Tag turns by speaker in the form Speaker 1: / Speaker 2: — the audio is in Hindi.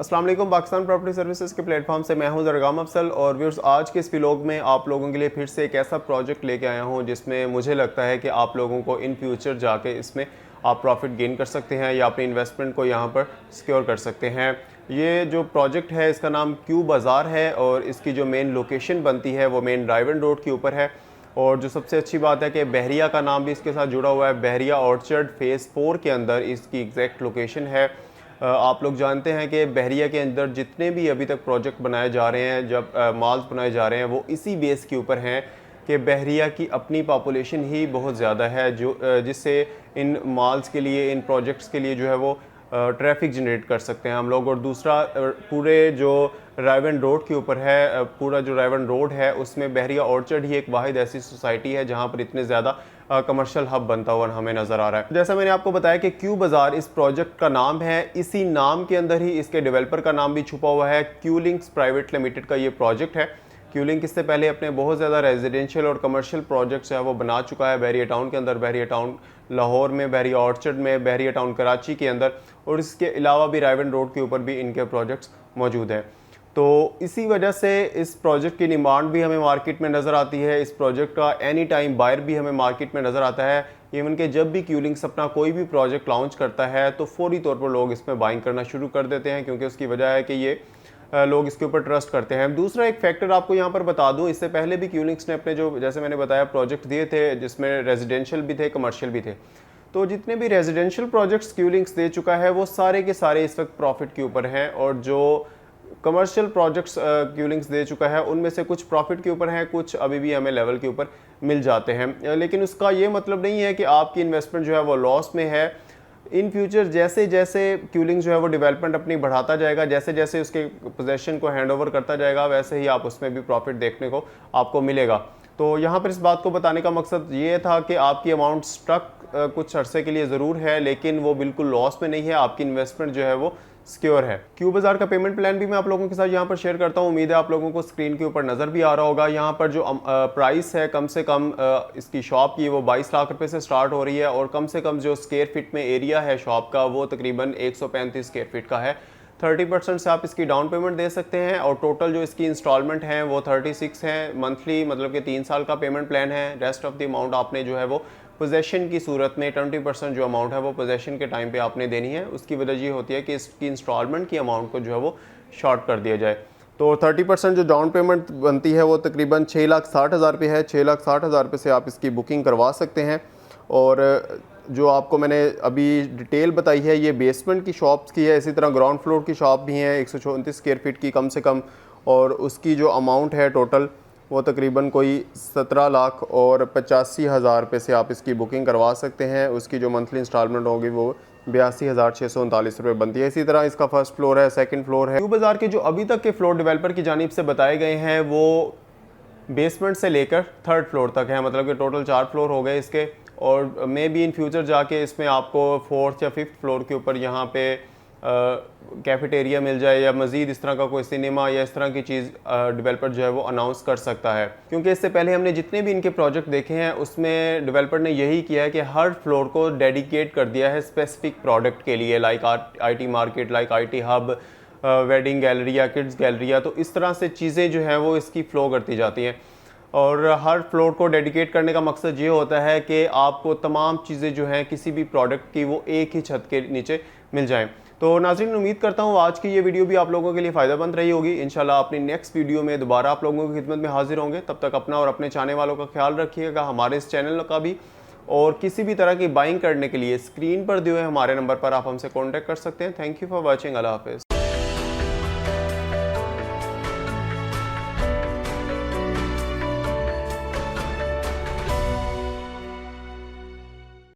Speaker 1: अस्सलाम वालेकुम। पाकिस्तान प्रॉपर्टी सर्विसेज के प्लेटफॉर्म से मैं हूं ज़रगाम अफसल और व्यूअर्स, आज के इस व्लॉग में आप लोगों के लिए फिर से एक ऐसा प्रोजेक्ट लेके आया हूं जिसमें मुझे लगता है कि आप लोगों को इन फ्यूचर जाके इसमें आप प्रॉफिट गेन कर सकते हैं या अपनी इन्वेस्टमेंट को यहां पर सिक्योर कर सकते हैं। ये जो प्रोजेक्ट है इसका नाम क्यू बाज़ार है और इसकी जो मेन लोकेशन बनती है वो मेन ड्राइवन रोड के ऊपर है। और जो सबसे अच्छी बात है कि बहरिया का नाम भी इसके साथ जुड़ा हुआ है। बहरिया ऑर्चर्ड फेज़ 4 के अंदर इसकी एग्जैक्ट लोकेशन है। आप लोग जानते हैं कि बहरिया के अंदर जितने भी अभी तक प्रोजेक्ट बनाए जा रहे हैं, जब मॉल्स बनाए जा रहे हैं, वो इसी बेस के ऊपर हैं कि बहरिया की अपनी पॉपुलेशन ही बहुत ज़्यादा है, जो जिससे इन मॉल्स के लिए, इन प्रोजेक्ट्स के लिए जो है वो ट्रैफिक जनरेट कर सकते हैं हम लोग। और दूसरा, पूरे जो रायवन रोड के ऊपर है, पूरा जो रायवन रोड है उसमें बहरिया ऑर्चर्ड ही एक वाहिद ऐसी सोसाइटी है जहाँ पर इतने ज़्यादा कमर्शियल हब बनता हुआ हमें नज़र आ रहा है। जैसा मैंने आपको बताया कि क्यू बाज़ार इस प्रोजेक्ट का नाम है, इसी नाम के अंदर ही इसके डेवलपर का नाम भी छुपा हुआ है। क्यू लिंक्स प्राइवेट लिमिटेड का ये प्रोजेक्ट है। क्यू लिंक इससे पहले अपने बहुत ज़्यादा रेजिडेंशियल और कमर्शियल प्रोजेक्ट्स है वो बना चुका है बहरिया टाउन के अंदर, बहरिया टाउन लाहौर में, बहरिया ऑर्चर्ड में, बहरिया टाउन कराची के अंदर, और इसके अलावा भी रायवन रोड के ऊपर भी इनके प्रोजेक्ट्स मौजूद हैं। तो इसी वजह से इस प्रोजेक्ट की डिमांड भी हमें मार्केट में नज़र आती है। इस प्रोजेक्ट का एनी टाइम बायर भी हमें मार्केट में नज़र आता है। इवन कि जब भी क्यू लिंक्स अपना कोई भी प्रोजेक्ट लॉन्च करता है तो फौरी तौर पर लोग इसमें बाइंग करना शुरू कर देते हैं, क्योंकि उसकी वजह है कि ये लोग इसके ऊपर ट्रस्ट करते हैं। दूसरा एक फैक्टर आपको यहाँ पर बता दूँ, इससे पहले भी क्यू लिंक्स ने अपने जो, जैसे मैंने बताया, प्रोजेक्ट दिए थे जिसमें रेजिडेंशियल भी थे, कमर्शियल भी थे। तो जितने भी रेजिडेंशियल प्रोजेक्ट्स क्यू लिंक्स दे चुका है वो सारे के सारे इस वक्त प्रॉफिट के ऊपर हैं, और जो कमर्शियल प्रोजेक्ट्स क्यू लिंक्स दे चुका है उनमें से कुछ प्रॉफिट के ऊपर हैं, कुछ अभी भी हमें लेवल के ऊपर मिल जाते हैं। लेकिन उसका ये मतलब नहीं है कि आपकी इन्वेस्टमेंट जो है वो लॉस में है। इन फ्यूचर जैसे जैसे क्यू लिंक्स जो है वो डेवलपमेंट अपनी बढ़ाता जाएगा, जैसे जैसे उसके पोजेशन को हैंड ओवर करता जाएगा, वैसे ही आप उसमें भी प्रॉफिट देखने को आपको मिलेगा। तो यहाँ पर इस बात को बताने का मकसद ये था कि आपकी अमाउंट स्टक कुछ अरसे के लिए ज़रूर है, लेकिन वो बिल्कुल लॉस में नहीं है। आपकी इन्वेस्टमेंट जो है वो सिक्योर है। क्यू बाज़ार का पेमेंट प्लान भी मैं आप लोगों के साथ यहाँ पर शेयर करता हूँ। उम्मीद है आप लोगों को स्क्रीन के ऊपर नज़र भी आ रहा होगा। यहाँ पर जो प्राइस है, कम से कम इसकी शॉप की वो 22 लाख रुपए से स्टार्ट हो रही है, और कम से कम जो स्क्वायर फीट में एरिया है शॉप का वो तकरीबन 135 स्क्वायर फीट का है। 30% से आप इसकी डाउन पेमेंट दे सकते हैं, और टोटल जो इसकी इंस्टॉलमेंट हैं वो 36 हैं मंथली, मतलब कि 3 साल का पेमेंट प्लान है। रेस्ट ऑफ द अमाउंट आपने जो है वो पोजेशन की सूरत में 20% जो अमाउंट है वो पोजेशन के टाइम पे आपने देनी है। उसकी वजह ये होती है कि इसकी इंस्टॉलमेंट की अमाउंट को जो है वो शॉर्ट कर दिया जाए। तो 30% जो डाउन पेमेंट बनती है वो तकरीबन 6,60,000 रुपये है। 6,60,000 रुपये से आप इसकी बुकिंग करवा सकते हैं। और जो आपको मैंने अभी डिटेल बताई है ये बेसमेंट की शॉप्स की है, इसी तरह ग्राउंड फ्लोर की शॉप भी हैं 134 स्क्वायर फीट की कम से कम, और उसकी जो अमाउंट है टोटल वो तकरीबन कोई 17,85,000 रुपये से आप इसकी बुकिंग करवा सकते हैं। उसकी जो मंथली इंस्टॉलमेंट होगी वो 82,639 रुपये बनती है। इसी तरह इसका फर्स्ट फ्लोर है, सेकंड फ्लोर है। क्यू बाज़ार के जो अभी तक के फ्लोर डेवलपर की जानिब से बताए गए हैं वो बेसमेंट से लेकर थर्ड फ्लोर तक है, मतलब कि टोटल 4 फ्लोर हो गए इसके। और मे बी इन फ्यूचर जाके इसमें आपको 4th या 5th फ्लोर के ऊपर यहाँ पे कैफेटेरिया मिल जाए, या मज़ीद इस तरह का कोई सिनेमा या इस तरह की चीज़ डेवलपर जो है वो अनाउंस कर सकता है। क्योंकि इससे पहले हमने जितने भी इनके प्रोजेक्ट देखे हैं उसमें डेवलपर ने यही किया है कि हर फ्लोर को डेडिकेट कर दिया है स्पेसिफिक प्रोडक्ट के लिए, like IT market, like IT hub, wedding gallery या किड्स गैलरी। तो इस तरह से चीज़ें जो हैं वो इसकी फ़्लो करती जाती हैं, और हर फ्लोर को डेडिकेट करने का मकसद ये होता है कि आपको तमाम चीज़ें जो हैं किसी भी प्रोडक्ट की वो एक ही छत के नीचे मिल जाएं। तो नाज़रीन, उम्मीद करता हूँ आज की ये वीडियो भी आप लोगों के लिए फ़ायदेमंद रही होगी। इंशाल्लाह अपनी नेक्स्ट वीडियो में दोबारा आप लोगों की खिदमत में हाजिर होंगे। तब तक अपना और अपने चाहने वालों का ख्याल रखिएगा, हमारे इस चैनल का भी। और किसी भी तरह की बाइंग करने के लिए स्क्रीन पर दिए हुए हमारे नंबर पर आप हमसे कॉन्टैक्ट कर सकते हैं। Thank you for watching. अल्लाह हाफ़िज़।